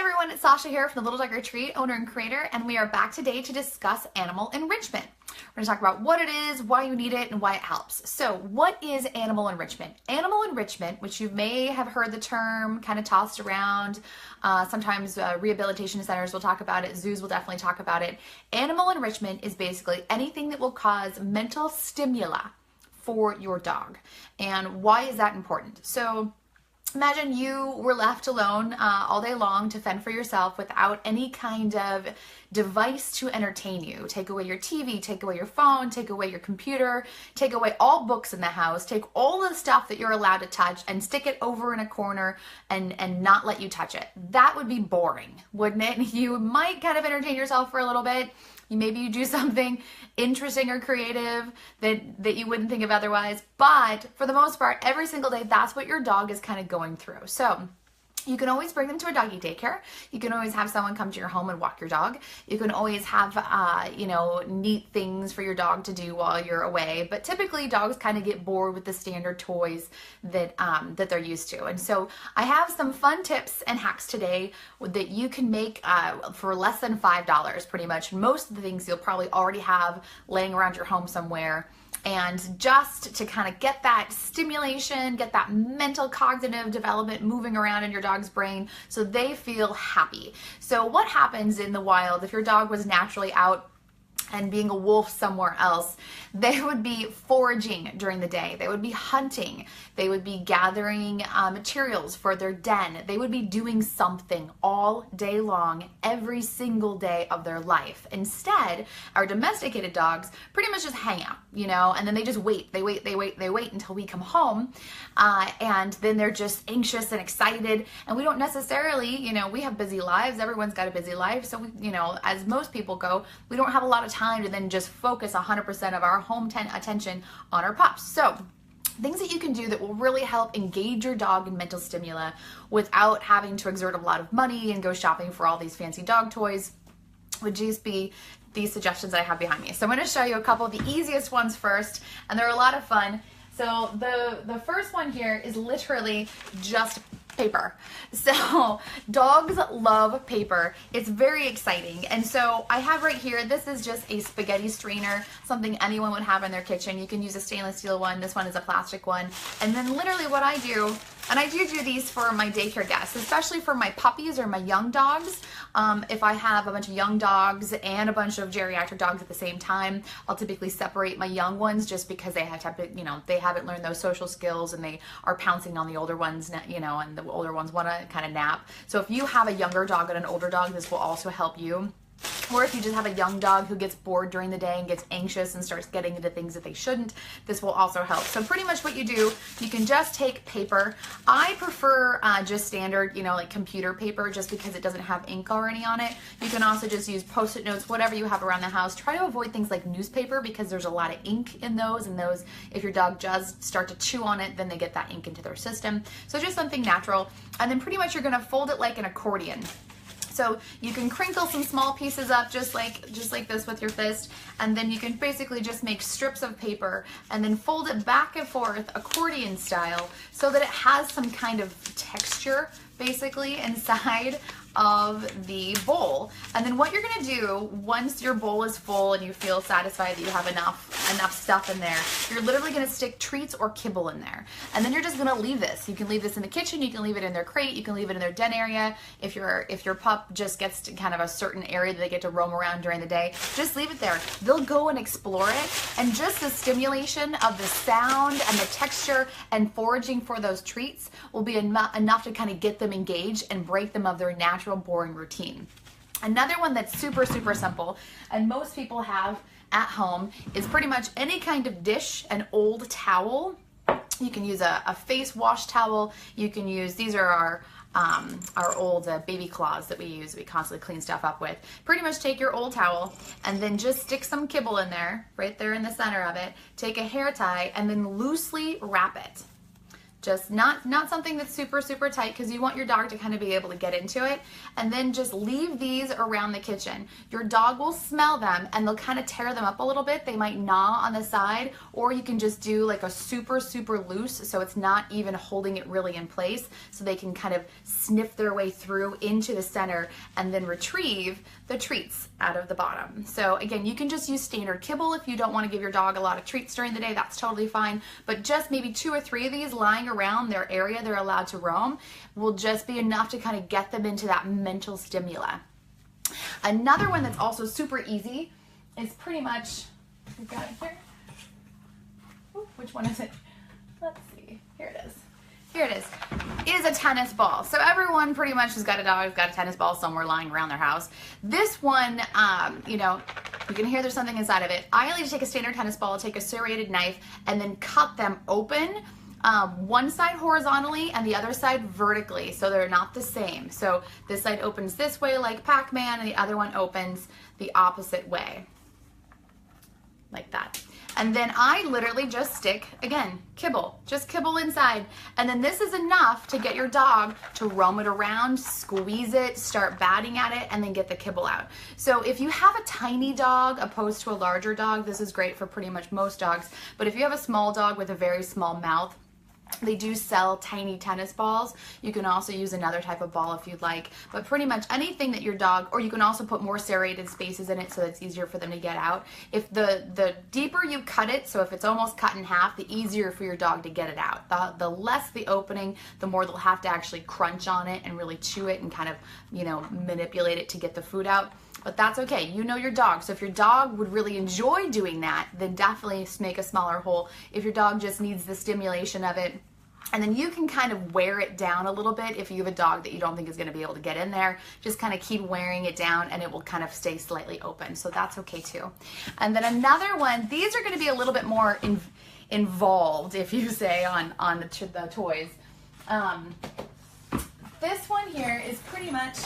everyone, it's Sasha here from the Little Dog Retreat, owner and creator, and we are back today to discuss animal enrichment. We're going to talk about what it is, why you need it, and why it helps. So what is animal enrichment? Animal enrichment, which you may have heard the term kind of tossed around, sometimes rehabilitation centers will talk about it, zoos will definitely talk about it. Animal enrichment is basically anything that will cause mental stimuli for your dog. And why is that important? So imagine you were left alone all day long to fend for yourself without any kind of device to entertain you. Take away your TV, take away your phone, take away your computer, take away all books in the house, take all the stuff that you're allowed to touch and stick it over in a corner and not let you touch it. That would be boring, wouldn't it? You might kind of entertain yourself for a little bit. Maybe you do something interesting or creative that you wouldn't think of otherwise. But for the most part, every single day, that's what your dog is kind of going through. So you can always bring them to a doggy daycare. You can always have someone come to your home and walk your dog. You can always have, neat things for your dog to do while you're away. But typically, dogs kind of get bored with the standard toys that they're used to. And so I have some fun tips and hacks today that you can make for less than $5, pretty much. Most of the things you'll probably already have laying around your home somewhere. And just to kind of get that stimulation, get that mental cognitive development moving around in your dog's brain so they feel happy. So what happens in the wild if your dog was naturally out and being a wolf somewhere else? They would be foraging during the day. They would be hunting. They would be gathering materials for their den. They would be doing something all day long, every single day of their life. Instead, our domesticated dogs pretty much just hang out, and then they just wait. They wait until we come home. And then they're just anxious and excited. And we don't necessarily, we have busy lives. Everyone's got a busy life. So, as most people go, we don't have a lot of time to then just focus 100% of our home attention on our pups. So things that you can do that will really help engage your dog in mental stimuli without having to exert a lot of money and go shopping for all these fancy dog toys would just be these suggestions I have behind me. So I'm going to show you a couple of the easiest ones first, and they're a lot of fun. So the first one here is literally just paper. So dogs love paper. It's very exciting. And so I have right here, this is just a spaghetti strainer, something anyone would have in their kitchen. You can use a stainless steel one. This one is a plastic one. And then literally what I do, and I do these for my daycare guests, especially for my puppies or my young dogs. If I have a bunch of young dogs and a bunch of geriatric dogs at the same time, I'll typically separate my young ones just because they have to, they haven't learned those social skills and they are pouncing on the older ones, and the older ones want to kind of nap. So if you have a younger dog and an older dog, this will also help you. Or if you just have a young dog who gets bored during the day and gets anxious and starts getting into things that they shouldn't, this will also help. So pretty much what you do, you can just take paper. I prefer just standard, like computer paper, just because it doesn't have ink already on it. You can also just use Post-it notes, whatever you have around the house. Try to avoid things like newspaper because there's a lot of ink in those, and those, if your dog does start to chew on it, then they get that ink into their system. So just something natural. And then pretty much you're gonna fold it like an accordion. So you can crinkle some small pieces up just like this with your fist, and then you can basically just make strips of paper and then fold it back and forth accordion style so that it has some kind of texture basically inside of the bowl. And then what you're gonna do once your bowl is full and you feel satisfied that you have enough stuff in there, you're literally gonna stick treats or kibble in there. And then you're just gonna leave this. You can leave this in the kitchen, you can leave it in their crate, you can leave it in their den area. If your pup just gets to kind of a certain area that they get to roam around during the day, just leave it there. They'll go and explore it, and just the stimulation of the sound and the texture and foraging for those treats will be enough to kind of get them engaged and break them of their natural boring routine. Another one that's super simple and most people have at home is pretty much any kind of dish, an old towel. You can use a face wash towel. You can use, these are our old baby cloths that we use, we constantly clean stuff up with. Pretty much take your old towel and then just stick some kibble in there, right there in the center of it. Take a hair tie and then loosely wrap it. Just not something that's super, super tight, because you want your dog to kind of be able to get into it. And then just leave these around the kitchen. Your dog will smell them and they'll kind of tear them up a little bit. They might gnaw on the side, or you can just do like a super, super loose, so it's not even holding it really in place, so they can kind of sniff their way through into the center and then retrieve the treats out of the bottom. So again, you can just use standard kibble if you don't want to give your dog a lot of treats during the day. That's totally fine, but just maybe 2 or 3 of these lying around their area they're allowed to roam will just be enough to kind of get them into that mental stimuli. Another one that's also super easy is pretty much, we've got it here. Ooh, which one is it? Let's see. Here it is. Here it is a tennis ball. So everyone pretty much has got a dog, has got a tennis ball somewhere lying around their house. This one, you know, you can hear there's something inside of it. I like to take a standard tennis ball, take a serrated knife, and then cut them open, one side horizontally and the other side vertically, so they're not the same. So this side opens this way like Pac-Man, and the other one opens the opposite way, like that. And then I literally just stick, again, kibble, just kibble inside. And then this is enough to get your dog to roam it around, squeeze it, start batting at it, and then get the kibble out. So if you have a tiny dog opposed to a larger dog, this is great for pretty much most dogs. But if you have a small dog with a very small mouth, they do sell tiny tennis balls. You can also use another type of ball if you'd like, but pretty much anything that your dog, or you can also put more serrated spaces in it so it's easier for them to get out. If the deeper you cut it, so if it's almost cut in half, the easier for your dog to get it out. The less the opening, the more they'll have to actually crunch on it and really chew it and kind of, you know, manipulate it to get the food out. But that's okay. You know your dog. So if your dog would really enjoy doing that, then definitely make a smaller hole. If your dog just needs the stimulation of it, and then you can kind of wear it down a little bit if you have a dog that you don't think is going to be able to get in there. Just kind of keep wearing it down and it will kind of stay slightly open. So that's okay too. And then another one, these are going to be a little bit more involved, if you say, on the toys. This one here is pretty much,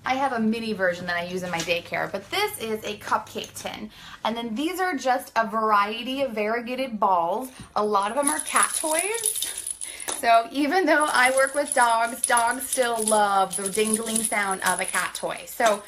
I have a mini version that I use in my daycare, but this is a cupcake tin. And then these are just a variety of variegated balls. A lot of them are cat toys. So even though I work with dogs, dogs still love the dingling sound of a cat toy. So,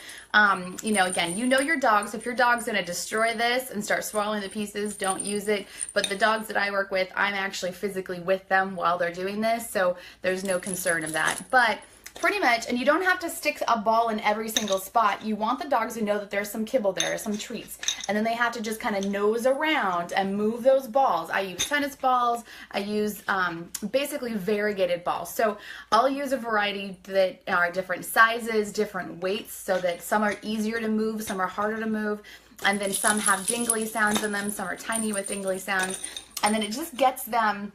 you know, again, you know your dog. So if your dog's going to destroy this and start swallowing the pieces, don't use it. But the dogs that I work with, I'm actually physically with them while they're doing this. So there's no concern of that. But pretty much, and you don't have to stick a ball in every single spot. You want the dogs to know that there's some kibble there, some treats, and then they have to just kind of nose around and move those balls. I use tennis balls. I use basically variegated balls. So I'll use a variety that are different sizes, different weights, so that some are easier to move, some are harder to move, and then some have dingly sounds in them, some are tiny with dingly sounds, and then it just gets them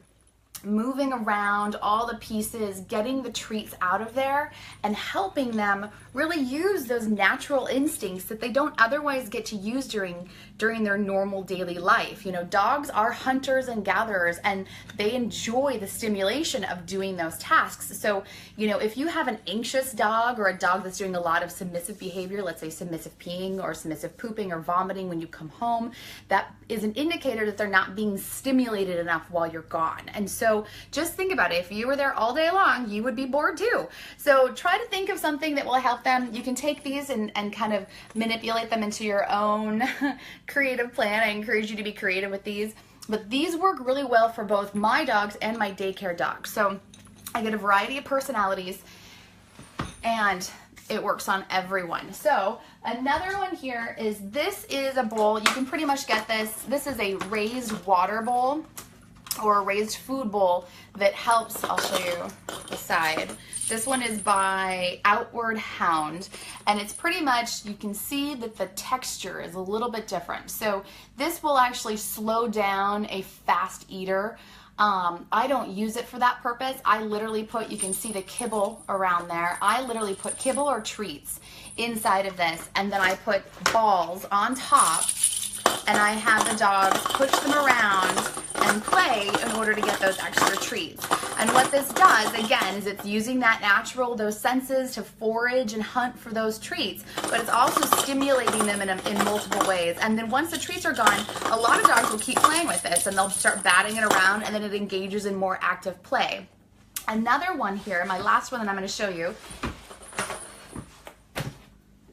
moving around all the pieces, getting the treats out of there, and helping them really use those natural instincts that they don't otherwise get to use during their normal daily life. You know, dogs are hunters and gatherers, and they enjoy the stimulation of doing those tasks. So, you know, if you have an anxious dog or a dog that's doing a lot of submissive behavior, let's say submissive peeing or submissive pooping or vomiting when you come home, that is an indicator that they're not being stimulated enough while you're gone. And so just think about it. If you were there all day long, you would be bored too. So try to think of something that will help them. You can take these and kind of manipulate them into your own creative plan. I encourage you to be creative with these. But these work really well for both my dogs and my daycare dogs. So I get a variety of personalities, and it works on everyone. So another one here is, this is a bowl. You can pretty much get this. This is a raised water bowl or a raised food bowl that helps. I'll show you the side. This one is by Outward Hound, and it's pretty much, you can see that the texture is a little bit different. So this will actually slow down a fast eater. I don't use it for that purpose. I literally put, you can see the kibble around there. I literally put kibble or treats inside of this, and then I put balls on top, and I have the dogs push them around and play in order to get those extra treats. And what this does, again, is it's using that those senses to forage and hunt for those treats, but it's also stimulating them in multiple ways. And then once the treats are gone, a lot of dogs will keep playing with this, and they'll start batting it around, and then it engages in more active play. Another one here, my last one that I'm going to show you,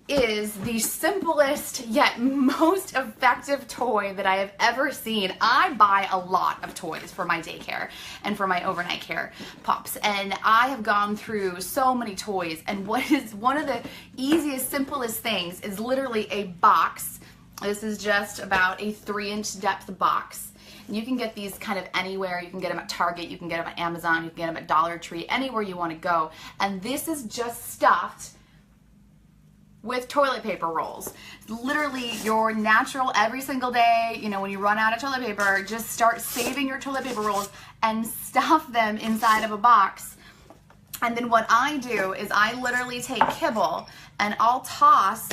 is the simplest yet most effective toy that I have ever seen. I buy a lot of toys for my daycare and for my overnight care pups, and I have gone through so many toys, and what is one of the easiest, simplest things is literally a box. This is just about a 3-inch depth box. You can get these kind of anywhere. You can get them at Target, you can get them at Amazon, you can get them at Dollar Tree, anywhere you want to go. And this is just stuffed with toilet paper rolls. Literally your natural every single day, you know, when you run out of toilet paper, just start saving your toilet paper rolls and stuff them inside of a box. And then what I do is I literally take kibble and I'll toss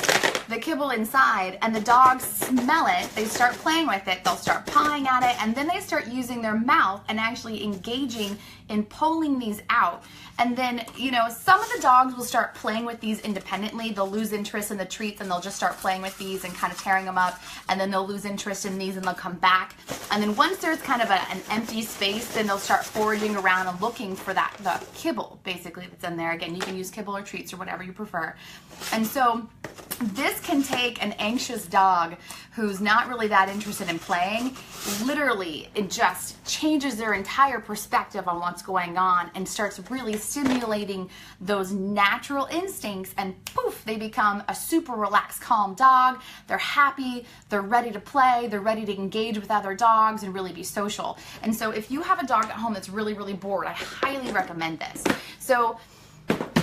the kibble inside, and the dogs smell it, they start playing with it, they'll start pawing at it, and then they start using their mouth and actually engaging in pulling these out. And then, you know, some of the dogs will start playing with these independently. They'll lose interest in the treats and they'll just start playing with these and kind of tearing them up, and then they'll lose interest in these and they'll come back. And then once there's kind of an empty space, then they'll start foraging around and looking for the kibble basically that's in there. Again, you can use kibble or treats or whatever you prefer. And so this can take an anxious dog who's not really that interested in playing. Literally, it just changes their entire perspective on what's going on and starts really stimulating those natural instincts, and poof, they become a super relaxed, calm dog. They're happy, they're ready to play, they're ready to engage with other dogs and really be social. And so if you have a dog at home that's really, really bored, I highly recommend this. So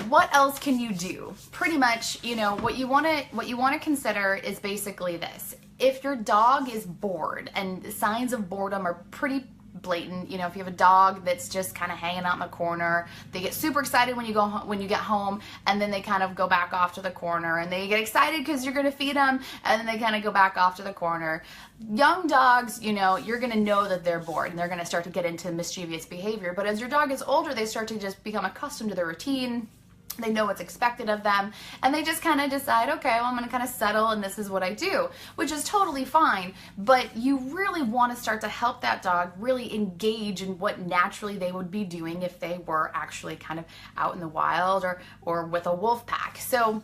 what else can you do? Pretty much, you know, what you want to consider is basically this. If your dog is bored, and signs of boredom are pretty blatant, you know, if you have a dog that's just kind of hanging out in the corner, they get super excited when you go home, when you get home, and then they kind of go back off to the corner, and they get excited because you're going to feed them, and then they kind of go back off to the corner. Young dogs, you know, you're going to know that they're bored, and they're going to start to get into mischievous behavior. But as your dog is older, they start to just become accustomed to the routine. They know what's expected of them, and they just kind of decide, okay, well, I'm going to kind of settle, and this is what I do, which is totally fine. But you really want to start to help that dog really engage in what naturally they would be doing if they were actually kind of out in the wild or with a wolf pack. So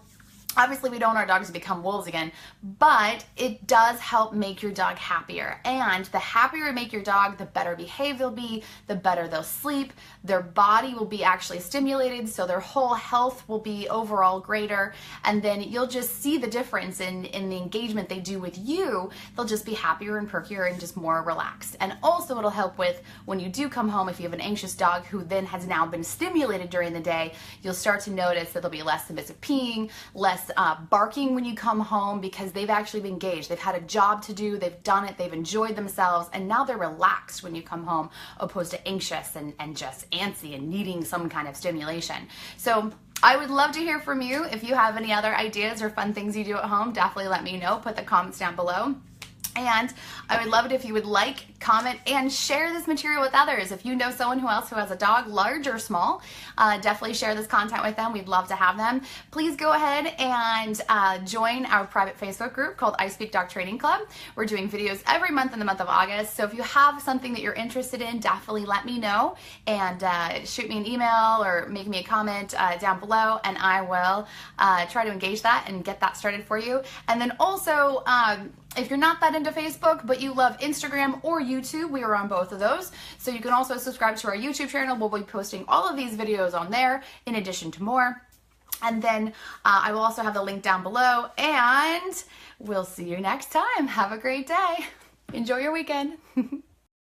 obviously, we don't want our dogs to become wolves again, but it does help make your dog happier. And the happier you make your dog, the better behaved they'll be, the better they'll sleep, their body will be actually stimulated, so their whole health will be overall greater. And then you'll just see the difference in the engagement they do with you. They'll just be happier and perkier and just more relaxed. And also it'll help with when you do come home, if you have an anxious dog who then has now been stimulated during the day, you'll start to notice that there'll be less submissive peeing, less barking when you come home, because they've actually been engaged. They've had a job to do, they've done it, they've enjoyed themselves, and now they're relaxed when you come home, opposed to anxious and just antsy and needing some kind of stimulation. So I would love to hear from you. If you have any other ideas or fun things you do at home, definitely let me know. Put the comments down below. And I would love it if you would like, comment, and share this material with others. If you know someone else who has a dog, large or small, definitely share this content with them. We'd love to have them. Please go ahead and join our private Facebook group called I Speak Dog Training Club. We're doing videos every month in the month of August. So if you have something that you're interested in, definitely let me know, and shoot me an email or make me a comment down below, and I will try to engage that and get that started for you. And then also, if you're not that into Facebook, but you love Instagram or YouTube, we are on both of those. So you can also subscribe to our YouTube channel. We'll be posting all of these videos on there, in addition to more. And then I will also have the link down below, and we'll see you next time. Have a great day. Enjoy your weekend.